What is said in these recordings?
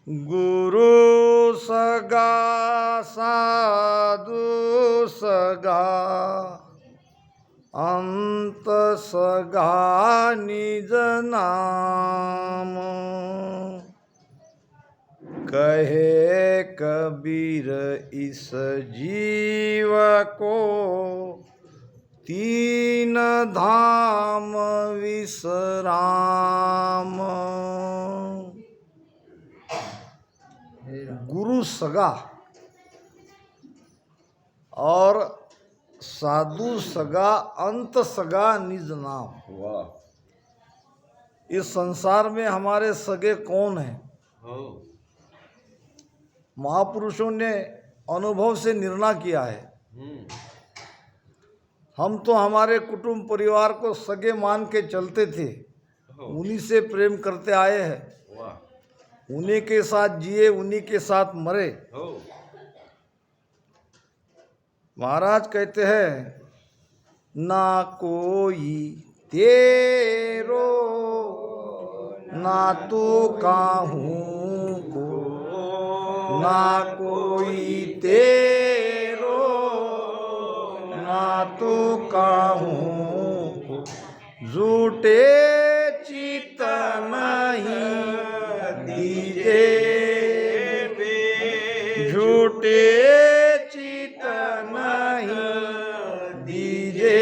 गुरु सगा साधु सगा अंत सगा निज नाम। कहे कबीर इस जीव को तीन धाम विश्राम। गुरु सगा और साधु सगा अंत सगा निज नाम। वाह। इस संसार में हमारे सगे कौन हैं? महापुरुषों ने अनुभव से निर्णय किया है। हम तो हमारे कुटुंब परिवार को सगे मान के चलते थे, उन्हीं से प्रेम करते आए हैं, उन्हीं के साथ जिए, उन्हीं के साथ मरे। महाराज कहते हैं ना कोई तेरो ना तू काहूँ को, ना कोई तेरो ना तू काहूँ को, झूठे चित नहीं दीजे, झूठे चित नहीं दीजे,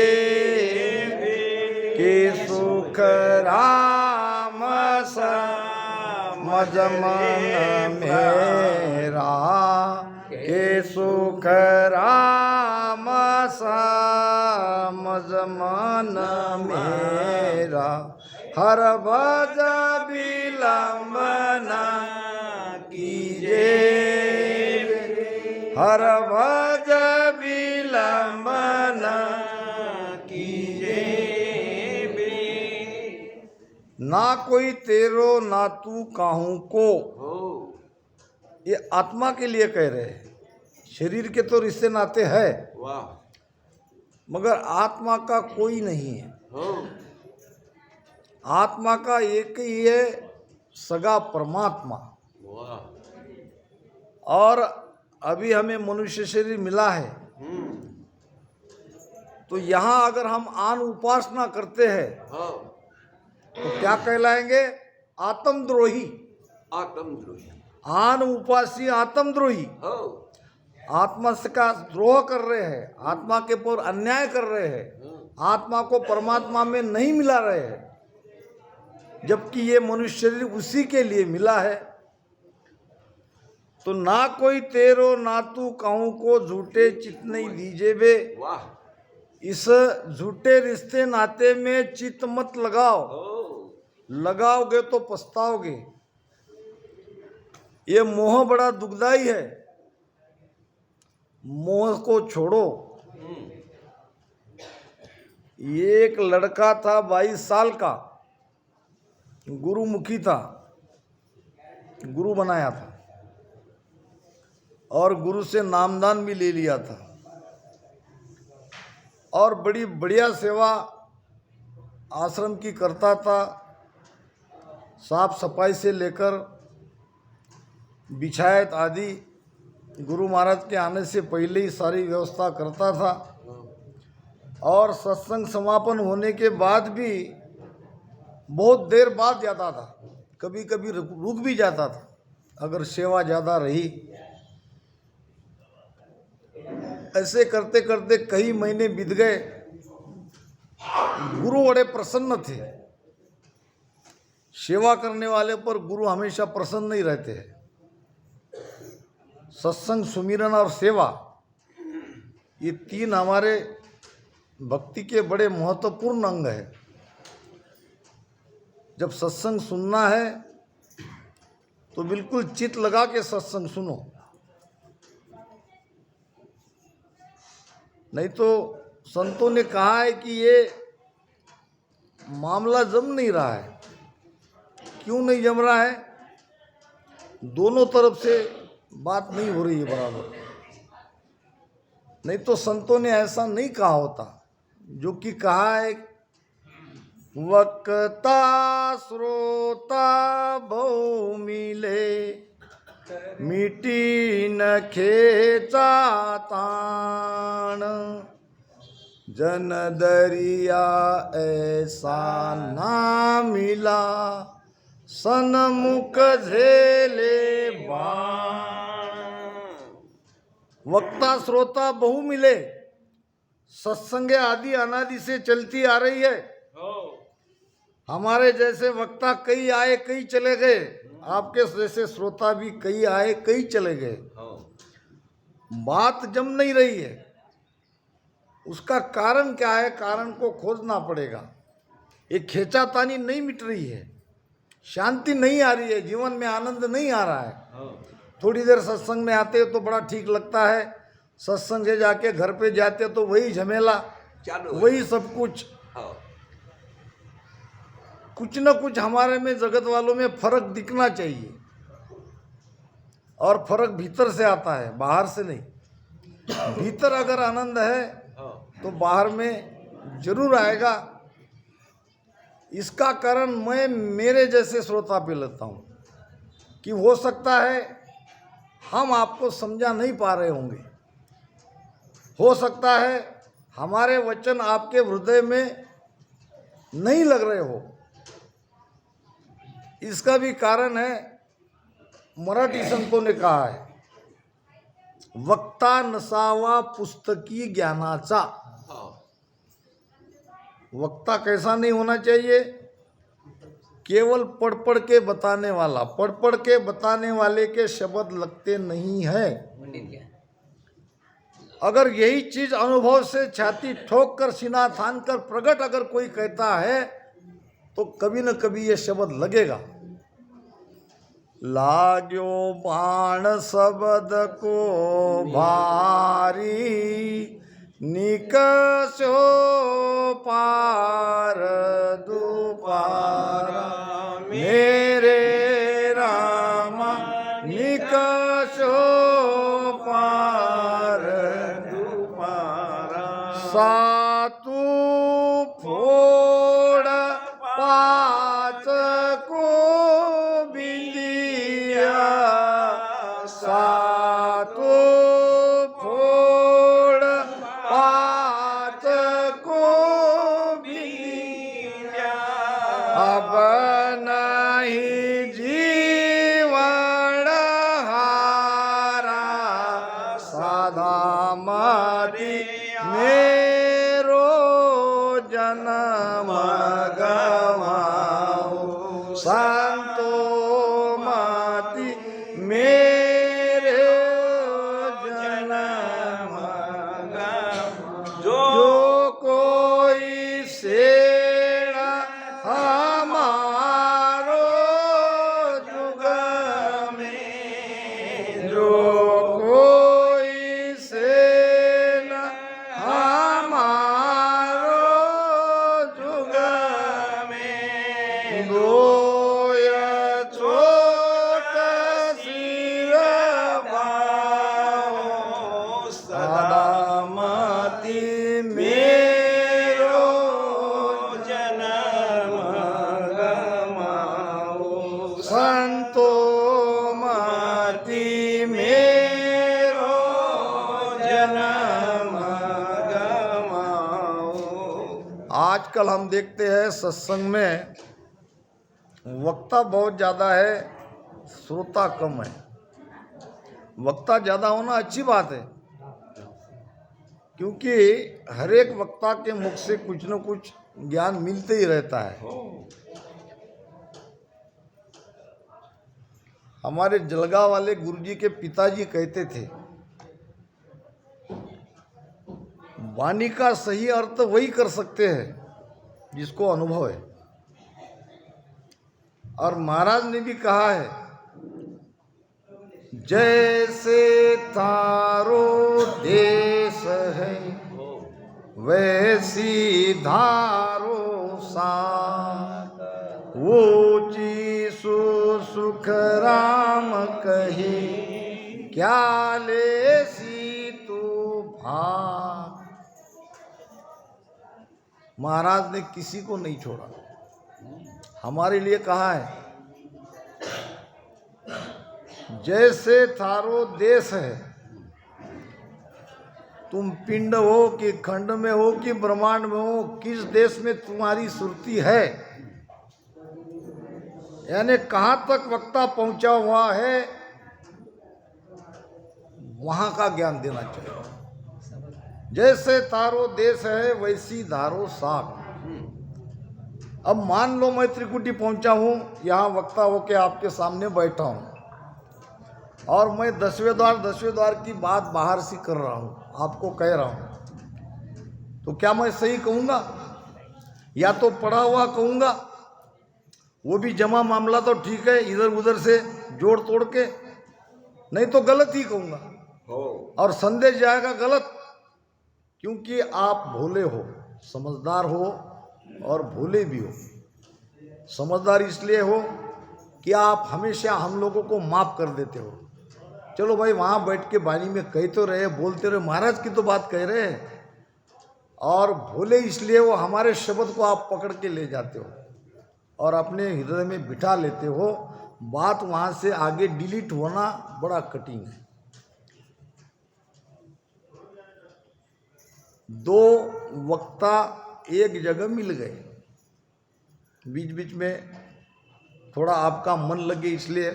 के सुख राम समझ मन मेरा, के सुख राम समझ मन मेरा, हर भज विलंब न कीजे, हर भज विलंब न कीजे। ना कोई तेरो ना तू काहूँ को, ये आत्मा के लिए कह रहे हैं। शरीर के तो रिश्ते नाते हैं, मगर आत्मा का कोई नहीं है। आत्मा का एक ही है, सगा परमात्मा। और अभी हमें मनुष्य शरीर मिला है, तो यहाँ अगर हम आन उपासना करते हैं तो क्या कहलाएंगे? आत्मद्रोही। आत्मद्रोही, आन उपासी आत्मद्रोही। आत्मा से का द्रोह कर रहे हैं, आत्मा के ऊपर अन्याय कर रहे हैं, आत्मा को परमात्मा में नहीं मिला रहे हैं, जबकि ये मनुष्य शरीर उसी के लिए मिला है। तो ना कोई तेरो ना तू कहूँ को, झूठे चित नहीं दीजे बे। इस झूठे रिश्ते नाते में चित मत लगाओ, लगाओगे तो पछताओगे। ये मोह बड़ा दुखदाई है, मोह को छोड़ो। एक लड़का था 22 साल का, गुरुमुखी था, गुरु बनाया था और गुरु से नामदान भी ले लिया था, और बड़ी बढ़िया सेवा आश्रम की करता था। साफ सफाई से लेकर बिछायत आदि गुरु महाराज के आने से पहले ही सारी व्यवस्था करता था। और सत्संग समापन होने के बाद भी बहुत देर बाद जाता था, कभी कभी रुक भी जाता था अगर सेवा ज़्यादा रही। ऐसे करते करते कई महीने बीत गए। गुरु बड़े प्रसन्न थे। सेवा करने वाले पर गुरु हमेशा प्रसन्न नहीं रहते हैं। सत्संग, सुमिरन और सेवा, ये तीन हमारे भक्ति के बड़े महत्वपूर्ण अंग है। जब सत्संग सुनना है तो बिल्कुल चित लगा के सत्संग सुनो, नहीं तो संतों ने कहा है कि ये मामला जम नहीं रहा है। क्यों नहीं जम रहा है? दोनों तरफ से बात नहीं हो रही है बराबर। नहीं तो संतों ने ऐसा नहीं कहा होता, जो कि कहा है वक्ता श्रोता भौ मिले, मिटी न खेचा ताण, जन दरिया ऐसा ना मिला, सन्मुख झेले बाण। वक्ता श्रोता बहु मिले, सत्संग आदि अनादि से चलती आ रही है। हमारे जैसे वक्ता कई आए कई चले गए, आपके जैसे श्रोता भी कई आए कई चले गए, बात जम नहीं रही है। उसका कारण क्या है? कारण को खोजना पड़ेगा। ये खींचातानी नहीं मिट रही है, शांति नहीं आ रही है, जीवन में आनंद नहीं आ रहा है। थोड़ी देर सत्संग में आते तो बड़ा ठीक लगता है, सत्संग से जाके घर पे जाते तो वही झमेला, वही सब कुछ। कुछ न कुछ हमारे में, जगत वालों में फर्क दिखना चाहिए, और फर्क भीतर से आता है, बाहर से नहीं। भीतर अगर आनंद है तो बाहर में जरूर आएगा। इसका कारण मैं मेरे जैसे श्रोता पे लेता हूँ कि हो सकता है हम आपको समझा नहीं पा रहे होंगे, हो सकता है हमारे वचन आपके हृदय में नहीं लग रहे हो। इसका भी कारण है, मराठी संतों ने कहा है, वक्ता नसावा पुस्तकी ज्ञानाचा। वक्ता कैसा नहीं होना चाहिए? केवल पढ़ पढ़ के बताने वाला। पढ़ पढ़ के बताने वाले के शब्द लगते नहीं है। अगर यही चीज अनुभव से छाती ठोक कर, सीना थान कर प्रकट अगर कोई कहता है तो कभी न कभी ये शब्द लगेगा। लाग्यो बाण शब्द को भारी, निकसो पार दुपारा, मेरे रामा निकसो पार दुपारा। सातु फोड़ पाच को बिंदिया, सातु फोड़ पाच को बिंदिया, अब नहीं जीवन हारा, साधा माती मेरो जन्म गवाओ, संतो माती मेरे जन्म गवाओ। जो कोई सेड़ा हमारो जुग में, जो कोई सेना हमारो जुग में, गोय छोट सिर बाओ, सदा मति मेरो जन्म गमाओ, संतो मति मेरो जन्म गमाओ। आजकल हम देखते हैं सत्संग में वक्ता बहुत ज़्यादा है, श्रोता कम है। वक्ता ज़्यादा होना अच्छी बात है, क्योंकि हर एक वक्ता के मुख से कुछ न कुछ ज्ञान मिलते ही रहता है। हमारे जलगांव वाले गुरुजी के पिताजी कहते थे, वाणी का सही अर्थ वही कर सकते हैं जिसको अनुभव है। और महाराज ने भी कहा है, जैसे तारो देश है वैसी धारो साथ, ऊंची सुख राम कही, क्या ले सी तू भाग। महाराज ने किसी को नहीं छोड़ा, हमारे लिए कहा है जैसे थारो देश है, तुम पिंड हो कि खंड में हो कि ब्रह्मांड में हो, किस देश में तुम्हारी सुरती है, यानी कहाँ तक वक्ता पहुंचा हुआ है, वहां का ज्ञान देना चाहिए। जैसे तारो देश है वैसी धारो साख। अब मान लो मैं त्रिकुटी पहुंचा हूं, यहाँ वक्ता होके आपके सामने बैठा हूं और मैं 10वें द्वार की बात बाहर से कर रहा हूं, आपको कह रहा हूं, तो क्या मैं सही कहूँगा? या तो पढ़ा हुआ कहूँगा, वो भी जमा मामला तो ठीक है, इधर उधर से जोड़ तोड़ के, नहीं तो गलत ही कहूँगा और संदेश जाएगा गलत, क्योंकि आप भोले हो, समझदार हो और भोले भी हो। समझदार इसलिए हो कि आप हमेशा हम लोगों को माफ़ कर देते हो। चलो भाई, वहाँ बैठ के वाणी में कह तो रहे, बोलते रहे, महाराज की तो बात कह रहे हैं। और भोले इसलिए वो हमारे शब्द को आप पकड़ के ले जाते हो और अपने हृदय में बिठा लेते हो। बात वहाँ से आगे डिलीट होना बड़ा कठिन है। दो वक्ता एक जगह मिल गए, बीच बीच में थोड़ा आपका मन लगे इसलिए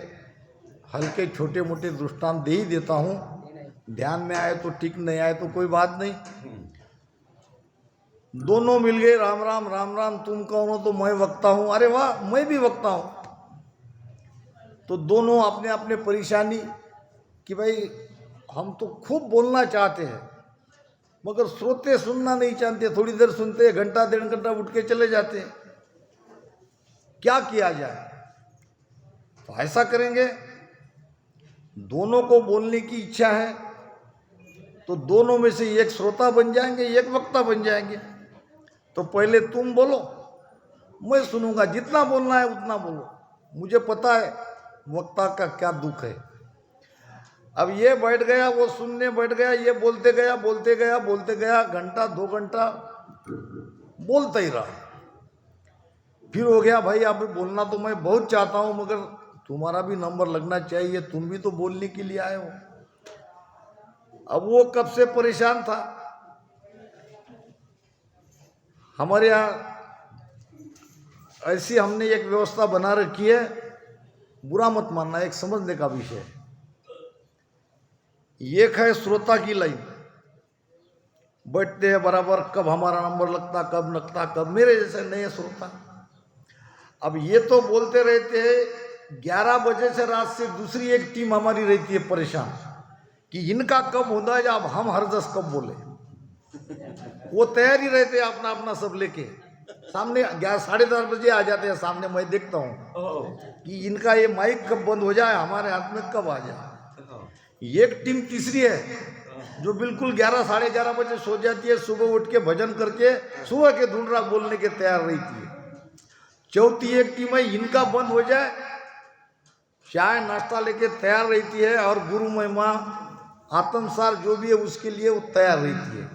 हल्के छोटे मोटे दृष्टांत दे ही देता हूँ। ध्यान में आए तो ठीक, नहीं आए तो कोई बात नहीं। दोनों मिल गए, राम राम राम राम, तुम कौन हो? तो मैं वक्ता हूँ। अरे वाह, मैं भी वक्ता हूँ। तो दोनों अपने अपने परेशानी कि भाई हम तो खूब बोलना चाहते हैं मगर श्रोते सुनना नहीं चाहते, थोड़ी देर सुनते हैं, घंटा डेढ़ घंटा उठ के चले जाते हैं। क्या किया जाए? तो ऐसा करेंगे, दोनों को बोलने की इच्छा है तो दोनों में से एक श्रोता बन जाएंगे, एक वक्ता बन जाएंगे। तो पहले तुम बोलो, मैं सुनूंगा, जितना बोलना है उतना बोलो, मुझे पता है वक्ता का क्या दुख है। अब ये बैठ गया, वो सुनने बैठ गया, ये बोलते गया, घंटा 2 घंटा बोलता ही रहा। फिर हो गया, भाई अब बोलना तो मैं बहुत चाहता हूँ मगर तुम्हारा भी नंबर लगना चाहिए, तुम भी तो बोलने के लिए आए हो। अब वो कब से परेशान था। हमारे यहाँ ऐसी हमने एक व्यवस्था बना रखी है, बुरा मत मानना, एक समझने का विषय है। एक है श्रोता की लाइन, बैठते हैं बराबर, कब हमारा नंबर लगता, कब लगता, कब मेरे जैसे नए श्रोता। अब ये तो बोलते रहते हैं, 11 बजे से रात से दूसरी एक टीम हमारी रहती है परेशान कि इनका कब होता है, अब हम हर 10 कब बोले। वो तैयारी रहते हैं अपना अपना सब लेके, सामने 11-10:30 बजे आ जाते हैं सामने। मैं देखता हूँ कि इनका ये माइक कब बंद हो जाए, हमारे हाथ में कब आ जाए। एक टीम तीसरी है जो बिल्कुल 11-11:30 बजे सो जाती है, सुबह उठ के भजन करके सुबह के धुनरा बोलने के तैयार रहती है। चौथी एक टीम है, इनका बंद हो जाए चाय नाश्ता लेके तैयार रहती है और गुरु महिमा आत्मसार जो भी है उसके लिए वो तैयार रहती है।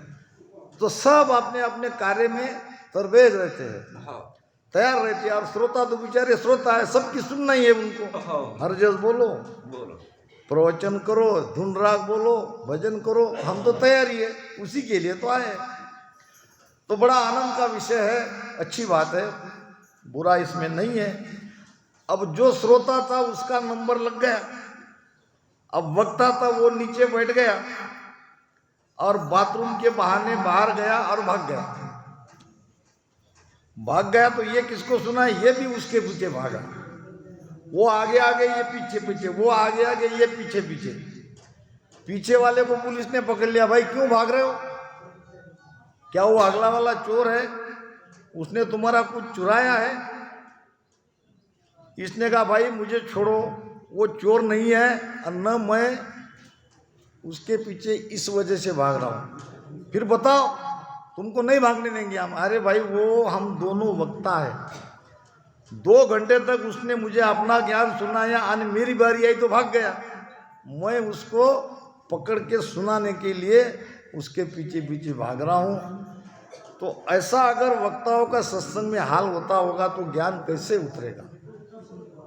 तो सब अपने अपने कार्य में तरबेज रहते हैं, तैयार रहते हैं। और श्रोता तो बेचारे श्रोता है, सबकी सुनना ही है उनको। हर जस बोलो, प्रवचन करो, धुन राग बोलो, भजन करो, हम तो तैयारी है, उसी के लिए तो आए। तो बड़ा आनंद का विषय है, अच्छी बात है, बुरा इसमें नहीं है। अब जो श्रोता था उसका नंबर लग गया, अब वक्ता था वो नीचे बैठ गया और बाथरूम के बहाने बाहर गया और भाग गया। तो ये किसको सुना, ये भी उसके पीछे भागा। वो आगे आगे, ये पीछे पीछे, वो आगे आगे, ये पीछे पीछे। पीछे वाले को पुलिस ने पकड़ लिया, भाई क्यों भाग रहे हो? क्या वो अगला वाला चोर है, उसने तुम्हारा कुछ चुराया है? इसने कहा भाई मुझे छोड़ो, वो चोर नहीं है और न मैं उसके पीछे इस वजह से भाग रहा हूँ। फिर बताओ, तुमको नहीं भागने देंगे हम। अरे भाई वो हम दोनों वक्ता है, 2 घंटे तक उसने मुझे अपना ज्ञान सुनाया और मेरी बारी आई तो भाग गया। मैं उसको पकड़ के सुनाने के लिए उसके पीछे पीछे भाग रहा हूँ। तो ऐसा अगर वक्ताओं का सत्संग में हाल होता होगा तो ज्ञान कैसे उतरेगा?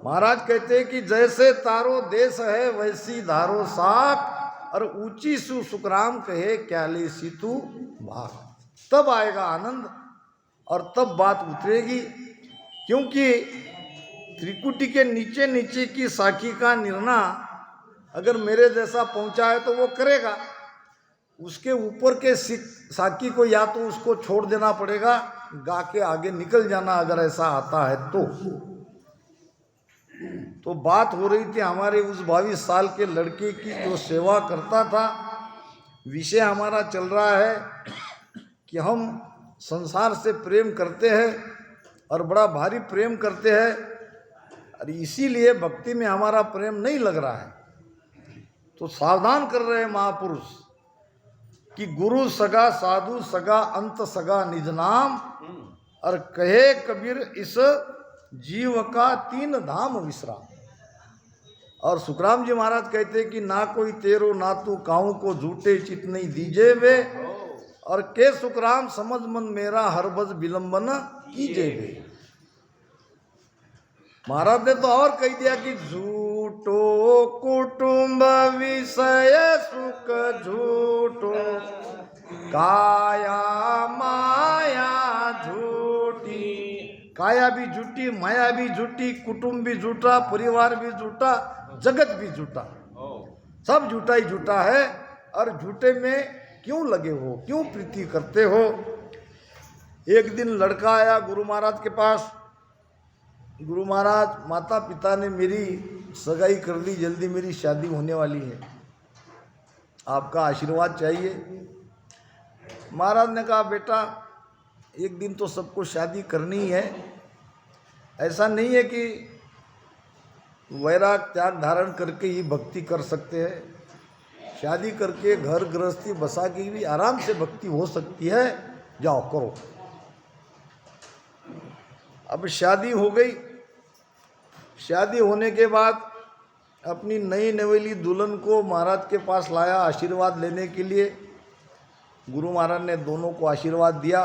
महाराज कहते हैं कि जैसे तारो देश है वैसी धारो साख, और ऊंची सु सुखराम कहे क्या ले सीतू भाग। तब आएगा आनंद और तब बात उतरेगी, क्योंकि त्रिकुटी के नीचे नीचे की साखी का निर्णय अगर मेरे जैसा पहुंचा है तो वो करेगा, उसके ऊपर के साखी को या तो उसको छोड़ देना पड़ेगा, गा के आगे निकल जाना अगर ऐसा आता है तो बात हो रही थी हमारे उस 22 साल के लड़के की जो सेवा करता था। विषय हमारा चल रहा है कि हम संसार से प्रेम करते हैं और बड़ा भारी प्रेम करते हैं, और इसीलिए भक्ति में हमारा प्रेम नहीं लग रहा है। तो सावधान कर रहे हैं महापुरुष कि गुरु सगा साधु सगा अंत सगा निज नाम, और कहे कबीर इस जीव का 3 धाम विश्राम। और सुखराम जी महाराज कहते हैं कि ना कोई तेरो ना तू काहू को झूठे चित नहीं दीजे वे, और के सुखराम समझ मन मेरा हर बज विलंबन कीजे वे। महाराज ने तो और कह दिया कि झूठो कुटुंब विषय सुख झूठो, काया माया झूठी। काया भी झूठी, माया भी झूठी, कुटुंब भी झूठा, परिवार भी झूठा, जगत भी झूठा, सब झूठा ही झूठा है। और झूठे में क्यों लगे हो, क्यों प्रीति करते हो। एक दिन लड़का आया गुरु महाराज के पास, गुरु महाराज माता पिता ने मेरी सगाई कर दी, जल्दी मेरी शादी होने वाली है, आपका आशीर्वाद चाहिए। महाराज ने कहा बेटा एक दिन तो सबको शादी करनी ही है, ऐसा नहीं है कि वैराग त्याग धारण करके ही भक्ति कर सकते हैं, शादी करके घर गृहस्थी बसा के भी आराम से भक्ति हो सकती है, जाओ करो। अब शादी हो गई। शादी होने के बाद अपनी नई नवेली दुल्हन को महाराज के पास लाया आशीर्वाद लेने के लिए। गुरु महाराज ने दोनों को आशीर्वाद दिया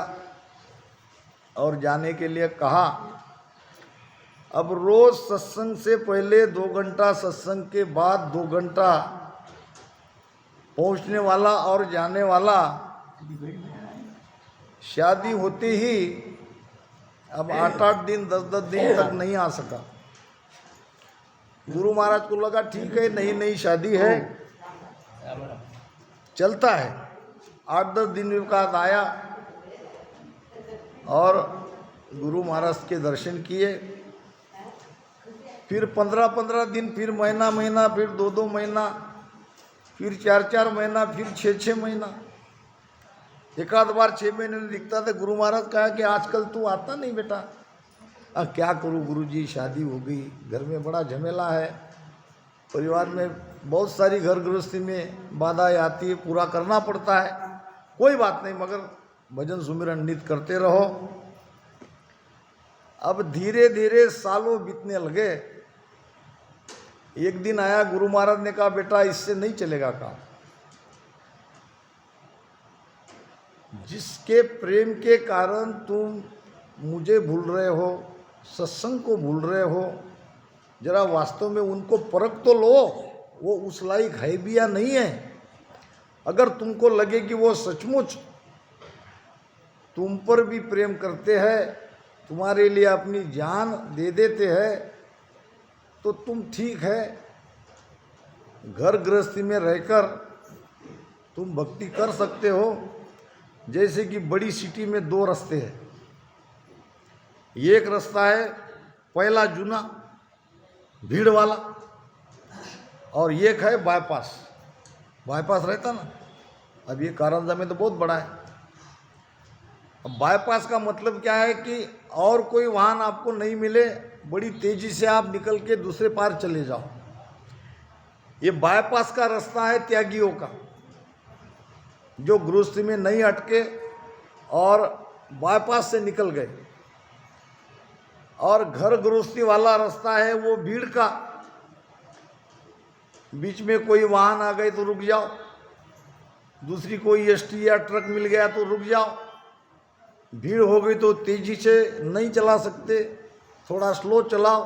और जाने के लिए कहा। अब रोज सत्संग से पहले 2 घंटा, सत्संग के बाद 2 घंटा, पहुंचने वाला और जाने वाला। शादी होते ही अब 8-8 दिन 10-10 दिन तक नहीं आ सका। गुरु महाराज को लगा ठीक है नई नई शादी है, चलता है। 8-10 दिन के बाद आया और गुरु महाराज के दर्शन किए। फिर 15-15 दिन, फिर महीना, फिर 2-2 महीना, फिर 4-4 महीना, फिर 6-6 महीना। एक आध बार 6 महीने में दिखता था। गुरु महाराज कहा कि आजकल तू आता नहीं बेटा। अब क्या करूँ गुरुजी, शादी हो गई, घर में बड़ा झमेला है, परिवार में बहुत सारी घर गृहस्थी में बाधाएं आती है, पूरा करना पड़ता है। कोई बात नहीं, मगर भजन सुमिरन नित्य करते रहो। अब धीरे धीरे सालों बीतने लगे। एक दिन आया, गुरु महाराज ने कहा बेटा इससे नहीं चलेगा काम। जिसके प्रेम के कारण तुम मुझे भूल रहे हो, सत्संग को भूल रहे हो, जरा वास्तव में उनको परख तो लो, वो उस लायक है भी या नहीं है। अगर तुमको लगे कि वो सचमुच तुम पर भी प्रेम करते हैं, तुम्हारे लिए अपनी जान दे देते हैं, तो तुम ठीक है, घर गृहस्थी में रहकर तुम भक्ति कर सकते हो। जैसे कि बड़ी सिटी में 2 रास्ते हैं। एक रास्ता है पहला जूना भीड़ वाला, और एक है बाईपास। बाईपास रहता ना, अब ये कारंजा में तो बहुत बड़ा है। अब बाईपास का मतलब क्या है कि और कोई वाहन आपको नहीं मिले, बड़ी तेजी से आप निकल के दूसरे पार चले जाओ। ये बाईपास का रास्ता है त्यागियों का, जो गृहस्थी में नहीं अटके और बाईपास से निकल गए। और घर गृहस्थी वाला रास्ता है वो भीड़ का। बीच में कोई वाहन आ गए तो रुक जाओ, दूसरी कोई एसटी या ट्रक मिल गया तो रुक जाओ। भीड़ हो गई तो तेजी से नहीं चला सकते, थोड़ा स्लो चलाओ।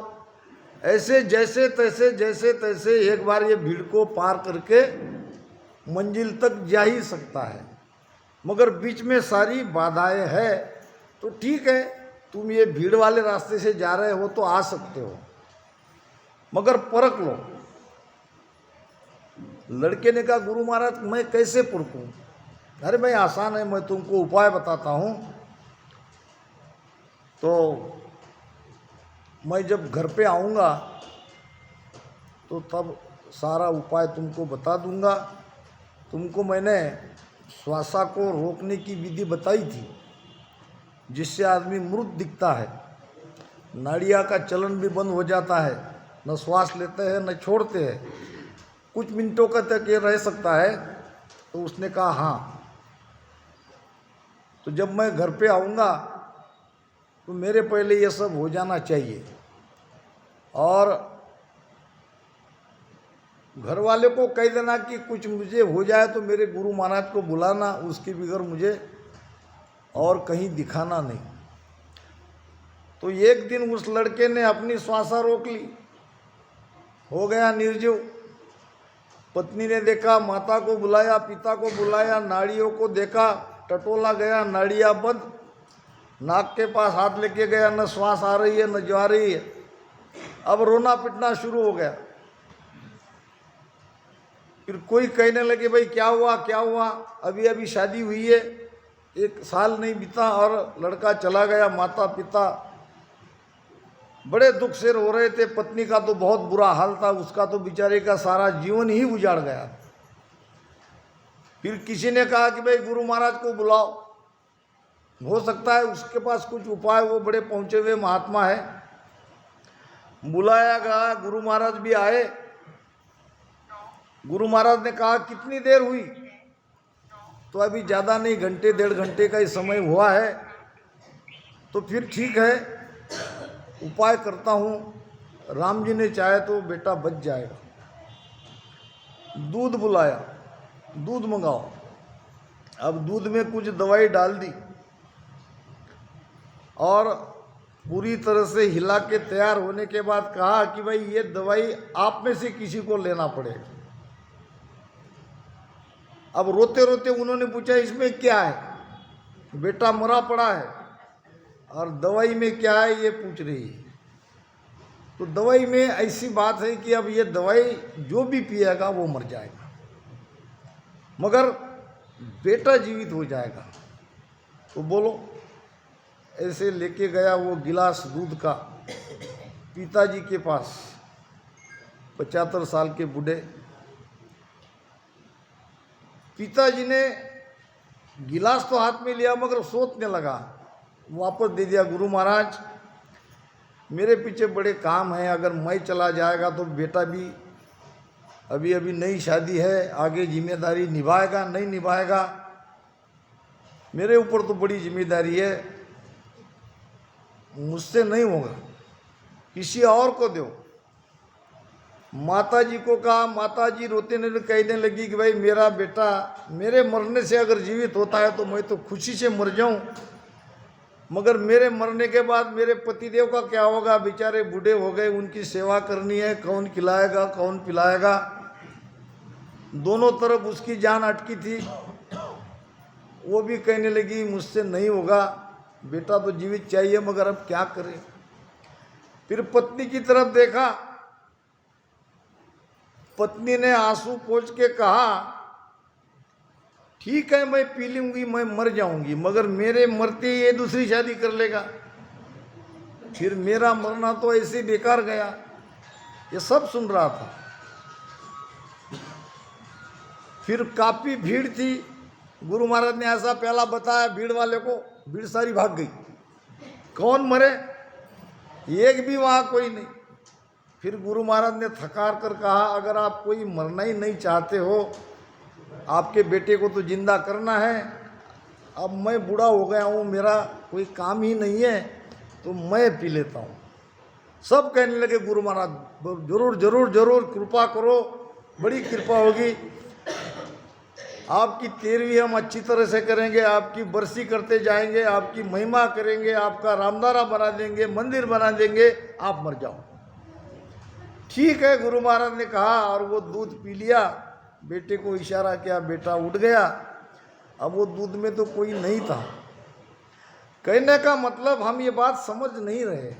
ऐसे जैसे तैसे एक बार ये भीड़ को पार करके मंजिल तक जा ही सकता है, मगर बीच में सारी बाधाएं हैं। तो ठीक है, तुम ये भीड़ वाले रास्ते से जा रहे हो तो आ सकते हो, मगर परख लो। लड़के ने कहा, गुरु महाराज मैं कैसे परखूं? अरे भाई आसान है, मैं तुमको उपाय बताता हूँ। तो मैं जब घर पे आऊँगा तो तब सारा उपाय तुमको बता दूंगा। तुमको मैंने श्वासा को रोकने की विधि बताई थी, जिससे आदमी मृत दिखता है, नाड़िया का चलन भी बंद हो जाता है, न श्वास लेते हैं न छोड़ते हैं, कुछ मिनटों का तक ये रह सकता है। तो उसने कहा हाँ। तो जब मैं घर पे आऊँगा तो मेरे पहले ये सब हो जाना चाहिए, और घर वाले को कह देना कि कुछ मुझे हो जाए तो मेरे गुरु महाराज को बुलाना, उसके बगैर मुझे और कहीं दिखाना नहीं। तो एक दिन उस लड़के ने अपनी श्वासा रोक ली, हो गया निर्जीव। पत्नी ने देखा, माता को बुलाया, पिता को बुलाया, नाड़ियों को देखा, टटोला गया, नाड़ियाँ बंद, नाक के पास हाथ लेके गया, न श्वास आ रही है न जा रही है। अब रोना पिटना शुरू हो गया। फिर कोई कहने लगे, भाई क्या हुआ क्या हुआ? अभी अभी शादी हुई है, 1 साल नहीं बीता और लड़का चला गया। माता पिता बड़े दुख से रो रहे थे। पत्नी का तो बहुत बुरा हाल था, उसका तो बेचारे का सारा जीवन ही उजाड़ गया। फिर किसी ने कहा कि भाई गुरु महाराज को बुलाओ, हो सकता है उसके पास कुछ उपाय, वो बड़े पहुंचे हुए महात्मा है। बुलाया गया, गुरु महाराज भी आए। गुरु महाराज ने कहा, कितनी देर हुई? तो अभी ज़्यादा नहीं, घंटे 1.5 घंटे का ही समय हुआ है। तो फिर ठीक है, उपाय करता हूँ, राम जी ने चाहे तो बेटा बच जाएगा। दूध बुलाया, दूध मंगाओ। अब दूध में कुछ दवाई डाल दी और पूरी तरह से हिला के तैयार होने के बाद कहा कि भाई ये दवाई आप में से किसी को लेना पड़ेगा। अब रोते रोते उन्होंने पूछा, इसमें क्या है? बेटा मरा पड़ा है और दवाई में क्या है ये पूछ रही है। तो दवाई में ऐसी बात है कि अब ये दवाई जो भी पिएगा वो मर जाएगा, मगर बेटा जीवित हो जाएगा। तो बोलो। ऐसे लेके गया वो गिलास दूध का पिताजी के पास, 75 साल के बूढ़े। पिताजी ने गिलास तो हाथ में लिया मगर सोचने लगा, वापस दे दिया। गुरु महाराज मेरे पीछे बड़े काम हैं, अगर मैं चला जाएगा तो बेटा भी अभी अभी नई शादी है, आगे जिम्मेदारी निभाएगा नहीं निभाएगा, मेरे ऊपर तो बड़ी जिम्मेदारी है, मुझसे नहीं होगा, किसी और को दो। माता जी को कहा। माता जी रोते ने कहने लगी कि भाई मेरा बेटा मेरे मरने से अगर जीवित होता है तो मैं तो खुशी से मर जाऊं, मगर मेरे मरने के बाद मेरे पतिदेव का क्या होगा? बेचारे बूढ़े हो गए, उनकी सेवा करनी है, कौन खिलाएगा कौन पिलाएगा? दोनों तरफ उसकी जान अटकी थी। वो भी कहने लगी मुझसे नहीं होगा, बेटा तो जीवित चाहिए, मगर अब क्या करें? फिर पत्नी की तरफ देखा। पत्नी ने आंसू पोंछ के कहा, ठीक है मैं पी लूंगी, मैं मर जाऊंगी, मगर मेरे मरते ये दूसरी शादी कर लेगा, फिर मेरा मरना तो ऐसे बेकार गया। ये सब सुन रहा था। फिर काफ़ी भीड़ थी। गुरु महाराज ने ऐसा पहला बताया भीड़ वाले को, भीड़ सारी भाग गई। कौन मरे? एक भी वहाँ कोई नहीं। फिर गुरु महाराज ने थकार कर कहा, अगर आप कोई मरना ही नहीं चाहते हो, आपके बेटे को तो जिंदा करना है, अब मैं बूढ़ा हो गया हूँ, मेरा कोई काम ही नहीं है, तो मैं पी लेता हूँ। सब कहने लगे गुरु महाराज जरूर जरूर जरूर कृपा करो, बड़ी कृपा होगी, आपकी 13वीं हम अच्छी तरह से करेंगे, आपकी बरसी करते जाएंगे, आपकी महिमा करेंगे, आपका रामदारा बना देंगे, मंदिर बना देंगे, आप मर जाओ। ठीक है, गुरु महाराज ने कहा और वो दूध पी लिया। बेटे को इशारा किया, बेटा उठ गया। अब वो दूध में तो कोई नहीं था। कहने का मतलब हम ये बात समझ नहीं रहे,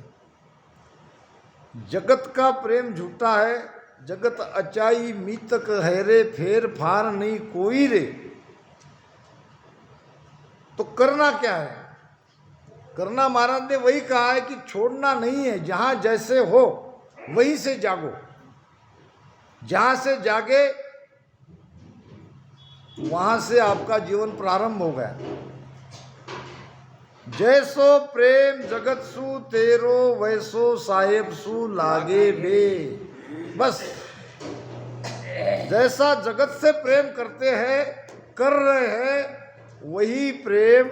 जगत का प्रेम झूठा है, जगत अचाई मीतक है रे, फेर फार नहीं कोई रे। तो करना क्या है? करना महाराज ने वही कहा है कि छोड़ना नहीं है। जहां जैसे हो वहीं से जागो, जहां से जागे वहां से आपका जीवन प्रारंभ हो गया। जैसो प्रेम जगत सु तेरो, वैसो साहेब सु लागे बे। बस जैसा जगत से प्रेम करते हैं, कर रहे हैं, वही प्रेम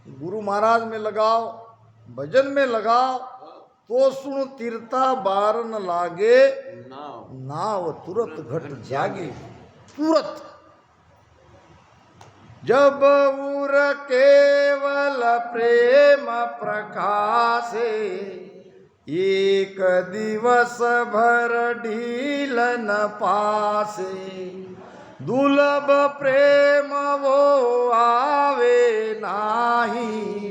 गुरु महाराज में लगाओ, भजन में लगाओ, तो सुन तीरता बार न लागे, नाव तुरत घट जागे। तुरत जब उर केवल प्रेम प्रकाशे, एक दिवस भर ढील न पासे। दुर्लभ प्रेम वो आवे नाही,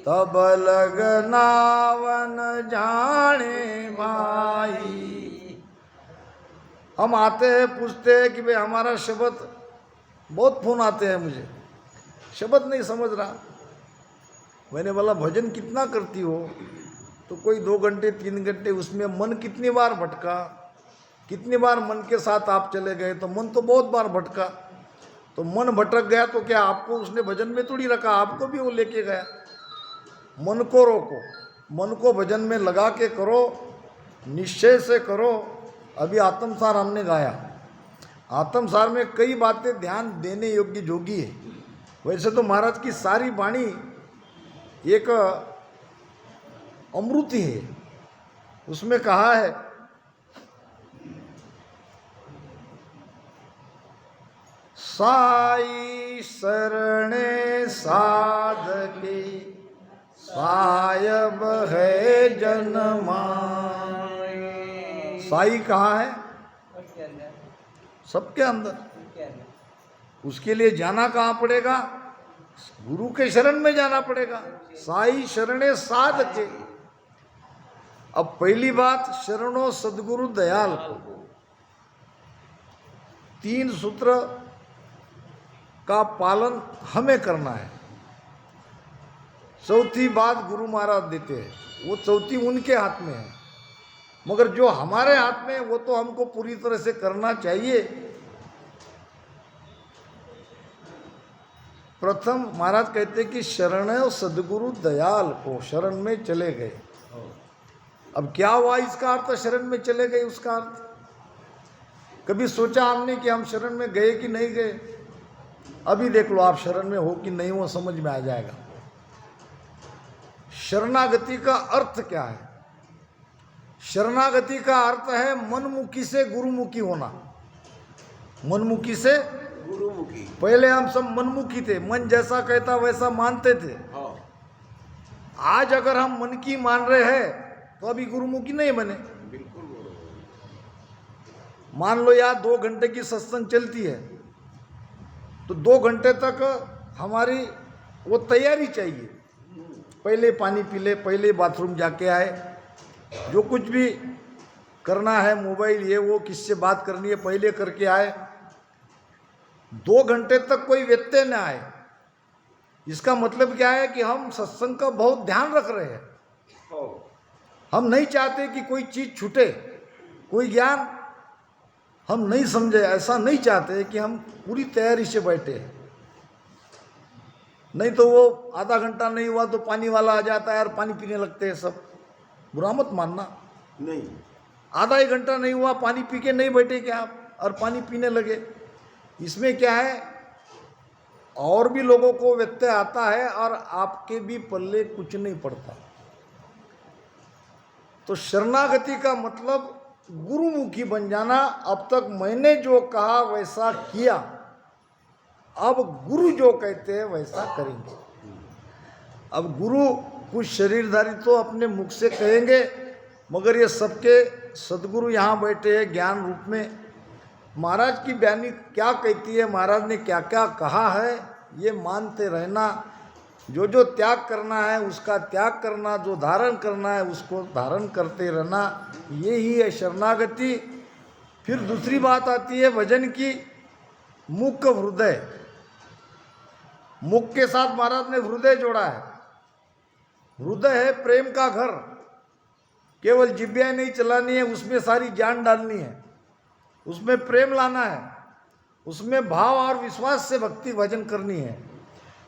तब लगनावन जाने भाई। हम आते हैं, पूछते हैं कि भाई हमारा शब्द, बहुत फोन आते हैं मुझे, शब्द नहीं समझ रहा। मैंने बोला भजन कितना करती हो? तो कोई 2 घंटे 3 घंटे, उसमें मन कितनी बार भटका, कितनी बार मन के साथ आप चले गए? तो मन तो बहुत बार भटका। तो मन भटक गया तो क्या आपको उसने भजन में थोड़ी रखा, आपको भी वो लेके गया। मन को रोको, मन को भजन में लगा के करो, निश्चय से करो। अभी आत्मसार हमने गाया, आत्मसार में कई बातें ध्यान देने योग्य जोगी है। वैसे तो महाराज की सारी वाणी एक अमृति है। उसमें कहा है, साई शरणे साधके, सायब है जन्माए। साई कहाँ है? सबके अंदर। उसके लिए जाना कहाँ पड़ेगा? गुरु के शरण में जाना पड़ेगा। साई शरणे साधके। अब पहली बात, शरणो सदगुरु दयाल को, 3 सूत्र का पालन हमें करना है। चौथी बात गुरु महाराज देते हैं, वो चौथी उनके हाथ में है, मगर जो हमारे हाथ में है वो तो हमको पूरी तरह से करना चाहिए। प्रथम महाराज कहते कि शरण सदगुरु दयाल को, शरण में चले गए। अब क्या हुआ इसका अर्थ? शरण में चले गए उसका अर्थ कभी सोचा हमने कि हम शरण में गए कि नहीं गए? अभी देख लो आप शरण में हो कि नहीं, वो समझ में आ जाएगा। शरणागति का अर्थ क्या है? शरणागति का अर्थ है मनमुखी से गुरुमुखी होना। मनमुखी से गुरुमुखी। पहले हम सब मनमुखी थे, मन जैसा कहता वैसा मानते थे। हाँ। आज अगर हम मन की मान रहे हैं तो अभी गुरुमुखी नहीं बने। बिल्कुल। मान लो यार 2 घंटे की सत्संग चलती है, तो 2 घंटे तक हमारी वो तैयारी चाहिए। पहले पानी पी ले, पहले बाथरूम जाके आए, जो कुछ भी करना है, मोबाइल ये वो किससे बात करनी है पहले करके आए। 2 घंटे तक कोई व्यत्यय न आए। इसका मतलब क्या है कि हम सत्संग का बहुत ध्यान रख रहे हैं। हम नहीं चाहते कि कोई चीज़ छूटे, कोई ज्ञान हम नहीं समझे, ऐसा नहीं चाहते कि हम पूरी तैयारी से बैठे। नहीं तो वो आधा घंटा नहीं हुआ तो पानी वाला आ जाता है और पानी पीने लगते हैं सब। बुरा मत मानना, नहीं। आधा 1 घंटा नहीं हुआ, पानी पी के नहीं बैठे क्या आप और पानी पीने लगे? इसमें क्या है, और भी लोगों को व्यत्यय आता है और आपके भी पल्ले कुछ नहीं पड़ता। तो शरणागति का मतलब गुरुमुखी बन जाना। अब तक मैंने जो कहा वैसा किया, अब गुरु जो कहते हैं वैसा करेंगे। अब गुरु कुछ शरीरधारी तो अपने मुख से कहेंगे, मगर ये सबके सदगुरु यहाँ बैठे हैं ज्ञान रूप में। महाराज की बयानी क्या कहती है, महाराज ने क्या क्या कहा है, ये मानते रहना। जो जो त्याग करना है उसका त्याग करना, जो धारण करना है उसको धारण करते रहना, ये ही है शरणागति। फिर दूसरी बात आती है भजन की, मुख हृदय। मुख के साथ महाराज ने हृदय जोड़ा है। हृदय है प्रेम का घर, केवल जिब्बियाँ नहीं चलानी है, उसमें सारी जान डालनी है, उसमें प्रेम लाना है, उसमें भाव और विश्वास से भक्ति भजन करनी है।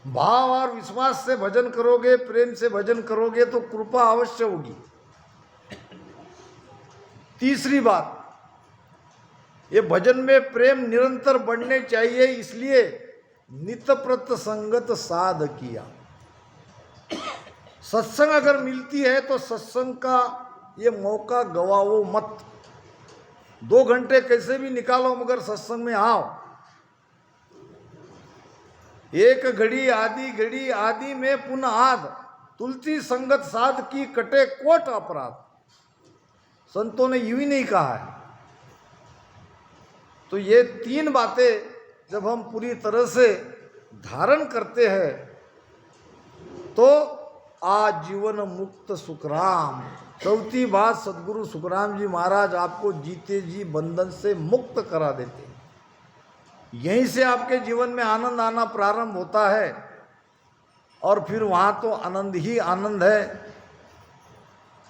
भाव और विश्वास से भजन करोगे, प्रेम से भजन करोगे तो कृपा अवश्य होगी। तीसरी बात, ये भजन में प्रेम निरंतर बढ़ने चाहिए, इसलिए नित प्रत संगत साध किया। सत्संग अगर मिलती है तो सत्संग का ये मौका गवाओ मत। 2 घंटे कैसे भी निकालो मगर सत्संग में आओ। एक घड़ी आदि में पुनः आद, तुलसी संगत साध की कटे कोट अपराध। संतों ने यूं ही नहीं कहा है। तो ये 3 बातें जब हम पूरी तरह से धारण करते हैं तो आजीवन मुक्त सुखराम। चौथी बात, सदगुरु सुखराम जी महाराज आपको जीते जी बंधन से मुक्त करा देते हैं। यहीं से आपके जीवन में आनंद आना प्रारंभ होता है और फिर वहाँ तो आनंद ही आनंद है।